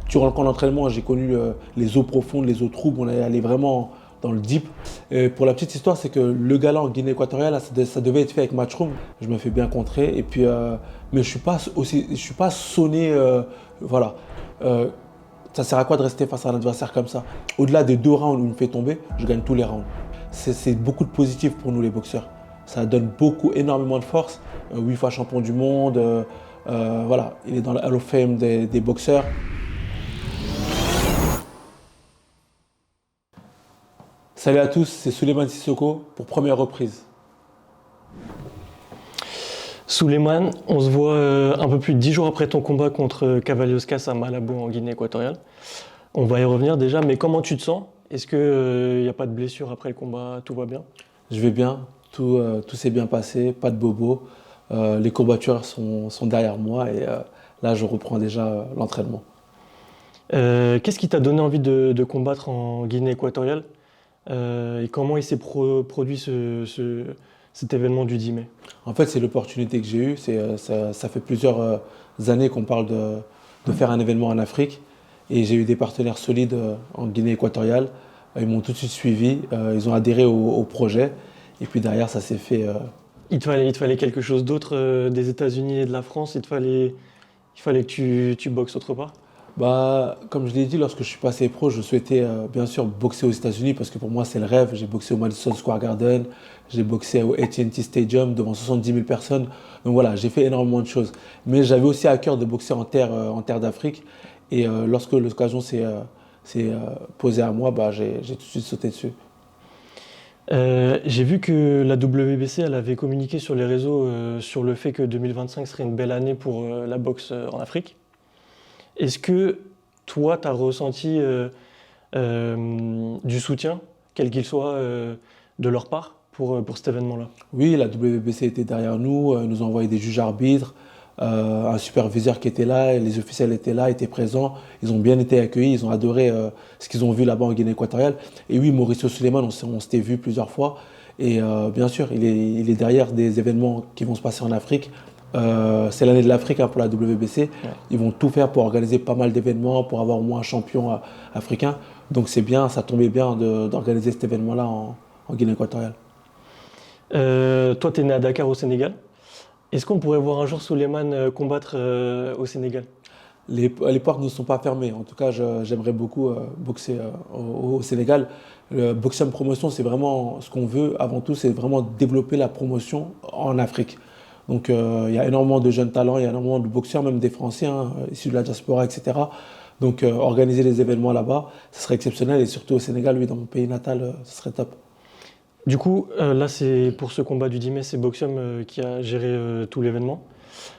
durant le camp d'entraînement, j'ai connu les eaux profondes, les eaux troubles. On est allé vraiment dans le deep. Et pour la petite histoire, c'est que le gala en Guinée équatoriale, là, ça devait être fait avec Matchroom. Je me fais bien contrer. Et puis, mais je suis pas sonné. Voilà. Euh, Ça sert à quoi de rester face à un adversaire comme ça? Au-delà des 2 rounds où il me fait tomber, je gagne tous les rounds. C'est beaucoup de positif pour nous les boxeurs. Ça donne énormément de force. 8 fois champion du monde, voilà, il est dans le Hall of Fame des boxeurs. Salut à tous, c'est Souleymane Sissoko pour Première Reprise. Souleymane, on se voit un peu plus de 10 jours après ton combat contre Cavalioskas à Malabo en Guinée équatoriale. On va y revenir déjà, mais comment tu te sens? Est-ce qu'il n'y a pas de blessure après le combat? Tout va bien? Je vais bien, tout s'est bien passé, pas de bobo. Les combattants sont derrière moi et là je reprends déjà l'entraînement. Qu'est-ce qui t'a donné envie de combattre en Guinée équatoriale? Et comment il s'est produit cet événement du 10 mai? En fait, c'est l'opportunité que j'ai eue. Ça fait plusieurs années qu'on parle de faire un événement en Afrique. Et j'ai eu des partenaires solides en Guinée équatoriale. Ils m'ont tout de suite suivi. Ils ont adhéré au projet. Et puis derrière, ça s'est fait. Il te fallait quelque chose d'autre des États-Unis et de la France? Il fallait que tu boxes autre part? Bah, comme je l'ai dit, lorsque je suis passé pro, je souhaitais bien sûr boxer aux États-Unis parce que pour moi, c'est le rêve. J'ai boxé au Madison Square Garden, j'ai boxé au AT&T Stadium devant 70 000 personnes. Donc voilà, j'ai fait énormément de choses. Mais j'avais aussi à cœur de boxer en terre d'Afrique. Et lorsque l'occasion s'est posée à moi, bah, j'ai tout de suite sauté dessus. J'ai vu que la WBC elle avait communiqué sur les réseaux sur le fait que 2025 serait une belle année pour la boxe en Afrique. Est-ce que toi, tu as ressenti du soutien, quel qu'il soit, de leur part pour cet événement-là? Oui, la WBC était derrière nous, nous a envoyé des juges arbitres, un superviseur qui était là, et les officiels étaient là, étaient présents. Ils ont bien été accueillis, ils ont adoré ce qu'ils ont vu là-bas en Guinée équatoriale. Et oui, Mauricio Suleiman, on s'était vu plusieurs fois. Et bien sûr, il est derrière des événements qui vont se passer en Afrique. C'est l'année de l'Afrique pour la WBC. Ouais. Ils vont tout faire pour organiser pas mal d'événements, pour avoir au moins un champion africain. Donc c'est bien, ça tombait bien d'organiser cet événement-là en Guinée équatoriale. Toi, tu es né à Dakar au Sénégal. Est-ce qu'on pourrait voir un jour Souleymane combattre au Sénégal? Les portes ne sont pas fermées. En tout cas, j'aimerais beaucoup boxer au Sénégal. Le Boxium Promotion, c'est vraiment ce qu'on veut. Avant tout, c'est vraiment développer la promotion en Afrique. Donc, il y a énormément de jeunes talents, il y a énormément de boxeurs, même des Français, issus de la diaspora, etc. Donc, organiser les événements là-bas, ce serait exceptionnel. Et surtout au Sénégal, oui, dans mon pays natal, ce serait top. Du coup, là, c'est pour ce combat du 10 mai, c'est Boxium qui a géré tout l'événement.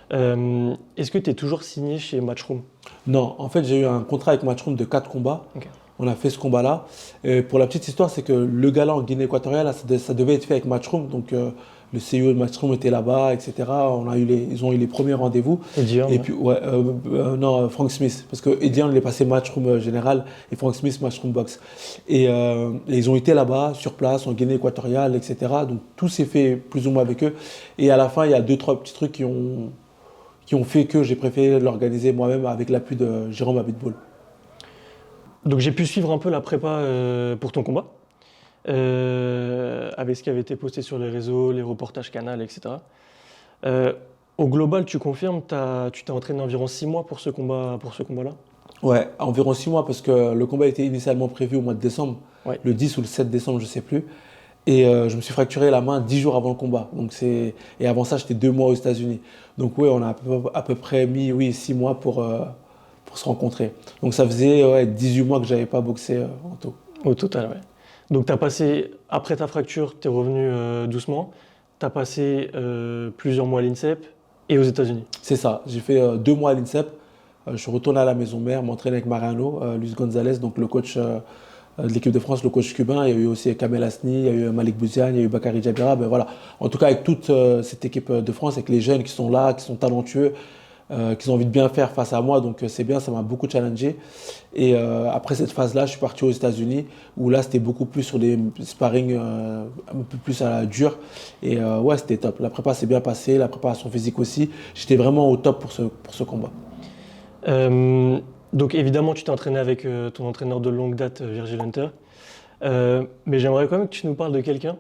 Est-ce que tu es toujours signé chez Matchroom? Non, en fait, j'ai eu un contrat avec Matchroom de 4 combats. Okay. On a fait ce combat-là. Et pour la petite histoire, c'est que le gala en Guinée équatoriale, là, ça devait être fait avec Matchroom. Donc, le CEO de Matchroom était là-bas, etc. Ils ont eu les premiers rendez-vous. Edian, et puis, ouais, non, Frank Smith. Parce que Edian, il est passé Matchroom général et Frank Smith, Matchroom Box. Et ils ont été là-bas, sur place, en Guinée équatoriale, etc. Donc, tout s'est fait plus ou moins avec eux. Et à la fin, il y a 2-3 petits trucs qui ont fait que j'ai préféré l'organiser moi-même avec l'appui de Jérôme Abitboul. Donc j'ai pu suivre un peu la prépa pour ton combat, avec ce qui avait été posté sur les réseaux, les reportages Canal, etc. Au global, tu confirmes, tu t'es entraîné environ 6 mois pour ce combat-là? Ouais, environ 6 mois parce que le combat était initialement prévu au mois de décembre, ouais. Le 10 ou le 7 décembre, je ne sais plus. Et je me suis fracturé la main 10 jours avant le combat. Et avant ça, j'étais 2 mois aux États-Unis. Donc oui, on a à peu près mis 6 mois pour se rencontrer. Donc ça faisait 18 mois que je n'avais pas boxé en tout. Au total, ouais. Donc tu as passé, après ta fracture, tu es revenu doucement. Tu as passé plusieurs mois à l'INSEP et aux États-Unis. C'est ça. J'ai fait 2 mois à l'INSEP. Je suis retourné à la maison mère, m'entraîner avec Mariano, Luis Gonzalez, donc le coach de l'équipe de France, le coach cubain. Il y a eu aussi Kamel Asni, il y a eu Malik Bouziane, il y a eu Bakary Djabira. Ben voilà. En tout cas, avec toute cette équipe de France, avec les jeunes qui sont là, qui sont talentueux, qui ont envie de bien faire face à moi. Donc c'est bien, ça m'a beaucoup challengé. Et après cette phase-là, je suis parti aux États-Unis, où là, c'était beaucoup plus sur des sparring un peu plus à la dure. Et ouais, c'était top. La prépa s'est bien passée, la préparation physique aussi. J'étais vraiment au top pour ce combat. Donc évidemment, tu t'es entraîné avec ton entraîneur de longue date, Virgil Hunter. Mais j'aimerais quand même que tu nous parles de quelqu'un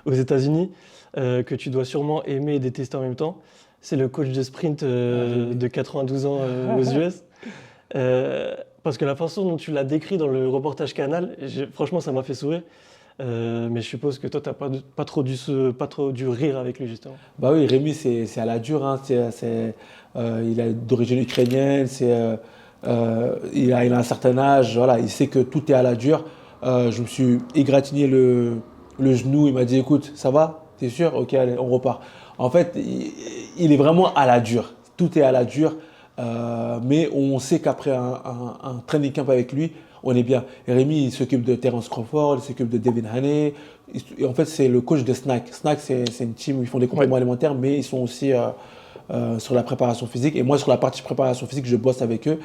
aux États-Unis que tu dois sûrement aimer et détester en même temps. C'est le coach de sprint de 92 ans aux US. Parce que la façon dont tu l'as décrit dans le reportage Canal, franchement, ça m'a fait sourire. Mais je suppose que toi, tu n'as pas trop dû rire avec lui, justement. Bah oui, Rémi, c'est à la dure, hein. Il est d'origine ukrainienne, il a un certain âge, voilà, il sait que tout est à la dure. Je me suis égratigné le genou, il m'a dit, écoute, ça va? T'es sûr? Ok, allez, on repart. En fait, il est vraiment à la dure. Tout est à la dure. Mais on sait qu'après un training camp avec lui, on est bien. Et Rémi, il s'occupe de Terence Crawford, il s'occupe de Devin Haney. Et en fait, c'est le coach de Snack. Snack, c'est une team où ils font des Ouais. compléments alimentaires, mais ils sont aussi sur la préparation physique. Et moi, sur la partie préparation physique, je bosse avec eux.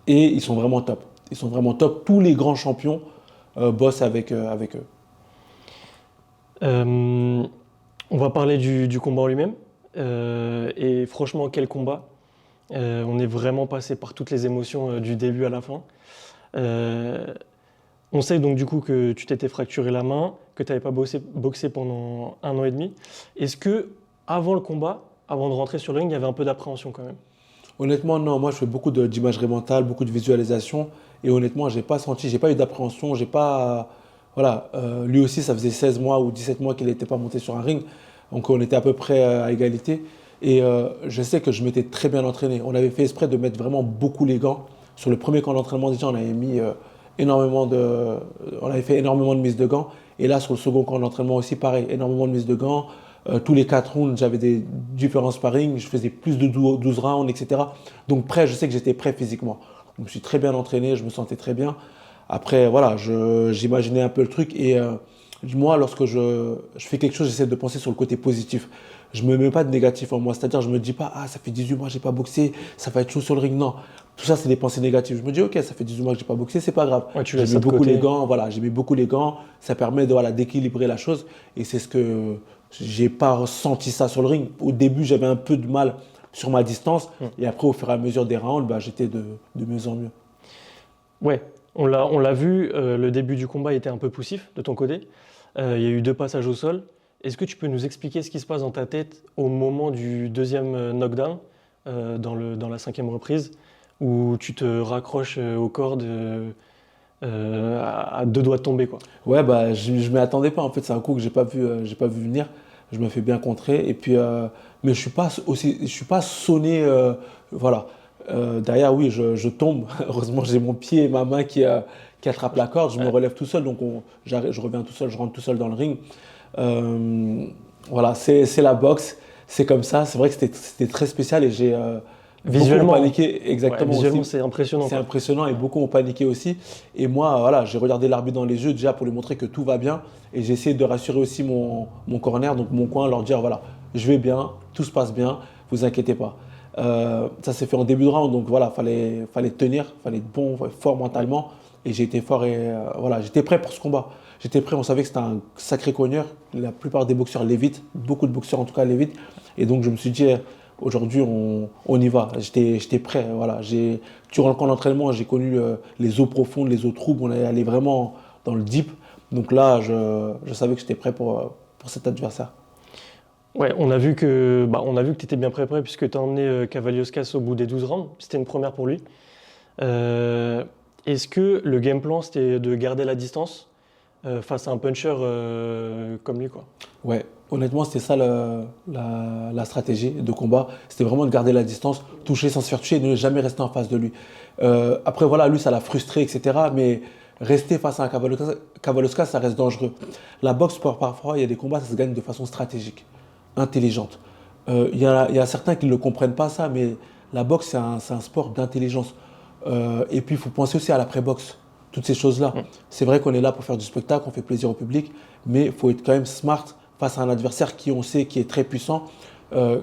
Et ils sont vraiment top. Ils sont vraiment top. Tous les grands champions bossent avec eux. Euh, on va parler du combat en lui-même. Et franchement, quel combat! On est vraiment passé par toutes les émotions du début à la fin. Euh, on sait donc du coup que tu t'étais fracturé la main, que tu n'avais pas boxé pendant 1 an et demi. Est-ce que avant le combat, avant de rentrer sur le ring, il y avait un peu d'appréhension quand même? Honnêtement, non. Moi, je fais beaucoup d'imagerie mentale, beaucoup de visualisation. Et honnêtement, j'ai pas eu d'appréhension. J'ai pas, voilà. Lui aussi, ça faisait 16 mois ou 17 mois qu'il n'était pas monté sur un ring. Donc, on était à peu près à égalité. Et je sais que je m'étais très bien entraîné. On avait fait exprès de mettre vraiment beaucoup les gants. Sur le premier camp d'entraînement, déjà, énormément de, on avait fait énormément de mises de gants. Et là, sur le second camp d'entraînement aussi, pareil, énormément de mises de gants. Tous les 4 rounds, j'avais des différents sparring, je faisais plus de 12 rounds, etc. Donc prêt, je sais que j'étais prêt physiquement. Je me suis très bien entraîné, je me sentais très bien. Après, voilà, j'imaginais un peu le truc. Et moi, lorsque je fais quelque chose, j'essaie de penser sur le côté positif. Je ne me mets pas de négatif en moi. C'est-à-dire, je ne me dis pas, ah, ça fait 18 mois que je n'ai pas boxé, ça va être chaud sur le ring. Non, tout ça, c'est des pensées négatives. Je me dis, ok, ça fait 18 mois que je n'ai pas boxé, c'est pas grave. Ouais, tu J'ai laisses mis ça de beaucoup les côté. gants, voilà, j'ai mis beaucoup les gants. Ça permet de, voilà, d'équilibrer la chose. Et c'est ce que j'ai pas ressenti ça sur le ring. Au début, j'avais un peu de mal sur ma distance. Et après, au fur et à mesure des rounds, bah, j'étais de mieux en mieux. Ouais, on l'a vu, le début du combat était un peu poussif de ton côté. Il y a eu 2 passages au sol. Est-ce que tu peux nous expliquer ce qui se passe dans ta tête au moment du deuxième knockdown, dans la 5e reprise, où tu te raccroches aux cordes à 2 doigts de tomber, quoi. Ouais, bah, je ne m'y attendais pas. En fait, c'est un coup que j'ai pas vu venir. Je me fais bien contrer. Et puis, mais je suis pas sonné. Voilà. Derrière, oui, je tombe. Heureusement, j'ai mon pied et ma main qui attrapent la corde. Je me Ouais. relève tout seul. Donc, je reviens tout seul. Je rentre tout seul dans le ring. Euh, voilà, c'est la boxe. C'est comme ça. C'est vrai que c'était très spécial et j'ai beaucoup ont Visuellement, hein. paniqué. Ouais, Exactement visuellement, aussi. c'est impressionnant, C'est quoi. impressionnant et beaucoup ont paniqué aussi. Et moi, voilà, j'ai regardé l'arbitre dans les yeux déjà pour lui montrer que tout va bien. Et j'ai essayé de rassurer aussi mon corner, donc mon coin, leur dire voilà, je vais bien, tout se passe bien, vous inquiétez pas. Ça s'est fait en début de round, donc voilà, fallait tenir, fallait être bon, fort Ouais. mentalement. Et j'ai été fort et voilà, j'étais prêt pour ce combat. J'étais prêt, on savait que c'était un sacré cogneur. La plupart des boxeurs l'évitent, beaucoup de boxeurs en tout cas l'évitent. Et donc je me suis dit, aujourd'hui on y va. J'étais prêt. Voilà. Durant le camp d'entraînement, j'ai connu les eaux profondes, les eaux troubles. On est allé vraiment dans le deep. Donc là, je savais que j'étais prêt pour cet adversaire. Ouais, on a vu que tu étais bien préparé puisque tu as emmené Cavalioskas au bout des 12 rounds. C'était une première pour lui. Euh, Est-ce que le game plan, c'était de garder la distance face à un puncher comme lui, quoi? Ouais, honnêtement, c'était ça la stratégie de combat. C'était vraiment de garder la distance, toucher sans se faire toucher et ne jamais rester en face de lui. Après, voilà, lui, ça l'a frustré, etc. Mais rester face à un Cavaloska, ça reste dangereux. La boxe, parfois, il y a des combats, ça se gagne de façon stratégique, intelligente. Il y a certains qui ne le comprennent pas, ça, mais la boxe, c'est un sport d'intelligence. Et puis, il faut penser aussi à l'après-boxe, toutes ces choses-là. Mm. C'est vrai qu'on est là pour faire du spectacle, on fait plaisir au public, mais il faut être quand même smart face à un adversaire qui, on sait, qui est très puissant. Euh,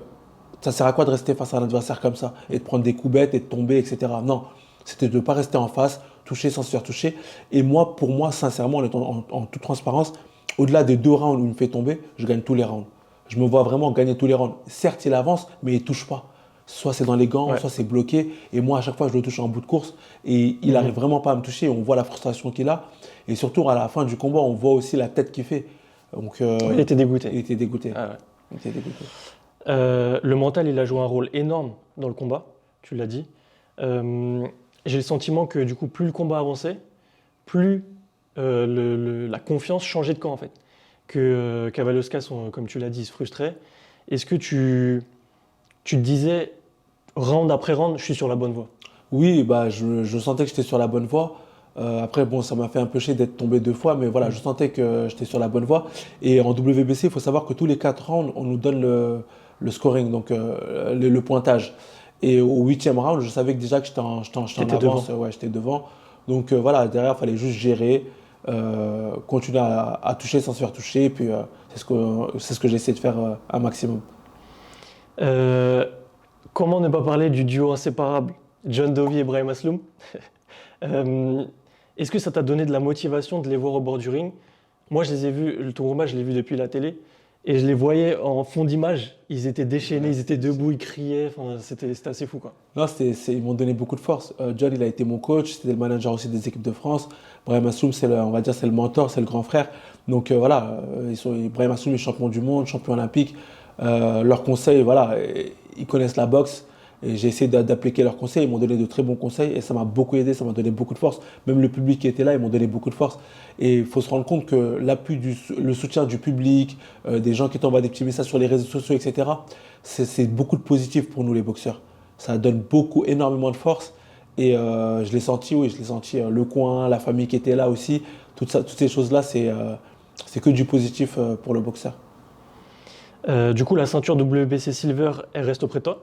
Ça sert à quoi de rester face à un adversaire comme ça et de prendre des coups bêtes et de tomber, etc. Non, c'était de ne pas rester en face, toucher sans se faire toucher. Et moi, pour moi, sincèrement, en toute transparence, au-delà des 2 rounds où il me fait tomber, je gagne tous les rounds. Je me vois vraiment gagner tous les rounds. Certes, il avance, mais il ne touche pas. soit c'est dans les gants, Ouais. soit c'est bloqué. Et moi, à chaque fois, je le touche en bout de course. Et il n'arrive vraiment pas à me toucher. On voit la frustration qu'il a. Et surtout, à la fin du combat, on voit aussi la tête qu'il fait. Donc, Ouais, il était dégoûté. il était dégoûté. Ah ouais. Il était dégoûté. Le mental, il a joué un rôle énorme dans le combat, tu l'as dit. J'ai le sentiment que du coup, plus le combat avançait, plus la confiance changeait de camp en fait. Que Cavalioskas, comme tu l'as dit, il se frustrait. Est-ce que tu te disais, round après round, je suis sur la bonne voie? Oui, bah, je sentais que j'étais sur la bonne voie. Après, bon, ça m'a fait un peu chier d'être tombé 2 fois, mais voilà, je sentais que j'étais sur la bonne voie. Et en WBC, il faut savoir que tous les 4 rounds, on nous donne le scoring, donc le pointage. Et au 8e round, je savais que déjà que j'étais en T'étais avance, devant. ouais, j'étais devant. Donc voilà, derrière, il fallait juste gérer, continuer à toucher sans se faire toucher. Et puis c'est ce que j'ai essayé de faire un maximum. Euh, Comment ne pas parler du duo inséparable John Dovey et Brahim Asloum? Euh, Est-ce que ça t'a donné de la motivation de les voir au bord du ring? Moi, je les ai vus, le tournoi, je l'ai vu depuis la télé, et je les voyais en fond d'image. Ils étaient déchaînés, ils étaient debout, ils criaient. Enfin, c'était assez fou, quoi. Non, ils m'ont donné beaucoup de force. John, il a été mon coach, c'était le manager aussi des équipes de France. Brahim Asloum, on va dire, c'est le mentor, c'est le grand frère. Donc voilà, Brahim Asloum est champion du monde, champion olympique. Leurs conseils, voilà, ils connaissent la boxe. Et j'ai essayé d'appliquer leurs conseils. Ils m'ont donné de très bons conseils et ça m'a beaucoup aidé, ça m'a donné beaucoup de force. Même le public qui était là, ils m'ont donné beaucoup de force. Et il faut se rendre compte que le soutien du public, des gens qui t'envoient des petits messages sur les réseaux sociaux, etc., c'est beaucoup de positif pour nous les boxeurs. Ça donne énormément de force. Et je l'ai senti, oui, je l'ai senti. Le coin, la famille qui était là aussi, toutes ces choses-là, c'est que du positif pour le boxeur. Du coup, la ceinture WBC Silver, elle reste auprès de toi.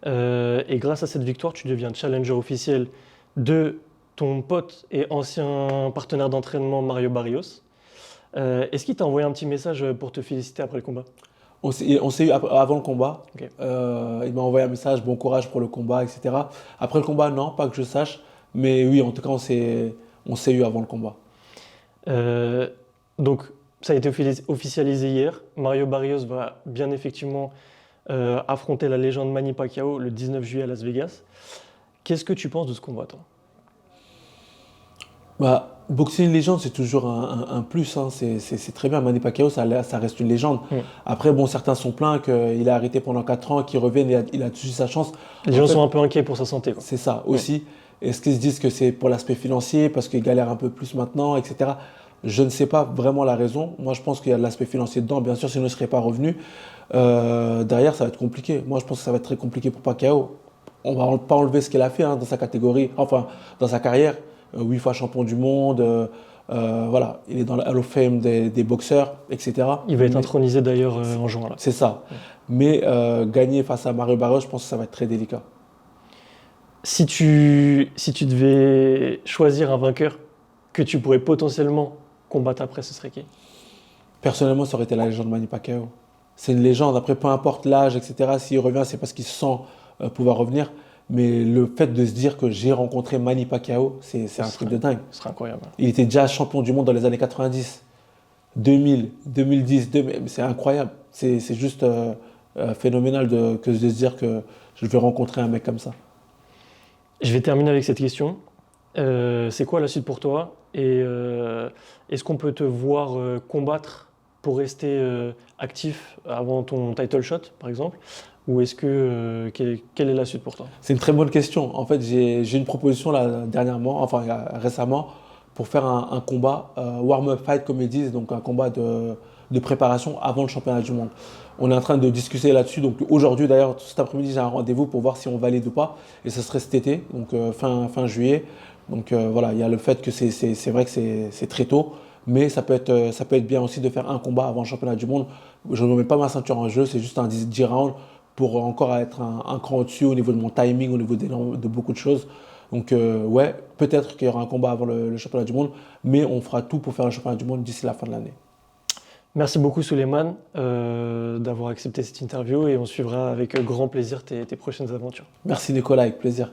Et grâce à cette victoire, tu deviens challenger officiel de ton pote et ancien partenaire d'entraînement Mario Barrios. Est-ce qu'il t'a envoyé un petit message pour te féliciter après le combat? On s'est eu avant le combat. Ok. Il m'a envoyé un message, bon courage pour le combat, etc. Après le combat, non, pas que je sache. Mais oui, en tout cas, on s'est eu avant le combat. Donc, ça a été officialisé hier. Mario Barrios va bien effectivement affronter la légende Manny Pacquiao le 19 juillet à Las Vegas. Qu'est-ce que tu penses de ce combat, toi? Bah, boxer une légende, c'est toujours un plus, hein. C'est très bien. Manny Pacquiao, ça reste une légende. Mm. Après, bon, certains sont plaints qu'il a arrêté pendant 4 ans, qu'il revienne, il a touché sa chance. Les En gens fait, sont un peu inquiets pour sa santé, quoi. c'est ça aussi. Est-ce qu'ils se disent que c'est pour l'aspect financier, parce qu'il galère un peu plus maintenant, etc. Je ne sais pas vraiment la raison. Moi, je pense qu'il y a de l'aspect financier dedans. Bien sûr, sinon, il ne serait pas revenu. Derrière, ça va être compliqué. Moi, je pense que ça va être très compliqué pour Pacquiao. On va pas enlever ce qu'il a fait dans sa catégorie, enfin, dans sa carrière. 8 fois champion du monde. Voilà, il est dans le Hall of Fame des boxeurs, etc. Il va être Mais- intronisé d'ailleurs en juin, là. C'est ça. Mais gagner face à Mario Barrios, je pense que ça va être très délicat. Si tu devais choisir un vainqueur que tu pourrais potentiellement combattre après, ce serait qui? Personnellement, ça aurait été la légende Manny Pacquiao. C'est une légende. Après, peu importe l'âge, etc. S'il revient, c'est parce qu'il sent pouvoir revenir. Mais le fait de se dire que j'ai rencontré Manny Pacquiao, c'est un truc de dingue. Ce serait incroyable. Il était déjà champion du monde dans les années 90, 2000, 2010. C'est incroyable. C'est juste phénoménal de se dire que je vais rencontrer un mec comme ça. Je vais terminer avec cette question. C'est quoi la suite pour toi? Et est-ce qu'on peut te voir combattre pour rester actif avant ton title shot, par exemple? Ou est-ce que quelle est la suite pour toi? C'est une très bonne question. En fait, j'ai une proposition là, dernièrement, enfin récemment, pour faire un combat warm-up fight, comme ils disent, donc un combat de préparation avant le championnat du monde. On est en train de discuter là-dessus. Donc aujourd'hui, d'ailleurs, cet après-midi, j'ai un rendez-vous pour voir si on valide ou pas. Et ce serait cet été, donc fin juillet. Donc voilà, il y a le fait que c'est vrai que c'est très tôt, mais ça peut être bien aussi de faire un combat avant le championnat du monde. Je ne mets pas ma ceinture en jeu, c'est juste un 10 rounds pour encore être un cran au-dessus au niveau de mon timing, au niveau de beaucoup de choses. Donc ouais, peut-être qu'il y aura un combat avant le championnat du monde, mais on fera tout pour faire le championnat du monde d'ici la fin de l'année. Merci beaucoup, Souleymane, d'avoir accepté cette interview et on suivra avec grand plaisir tes prochaines aventures. Merci Nicolas, avec plaisir.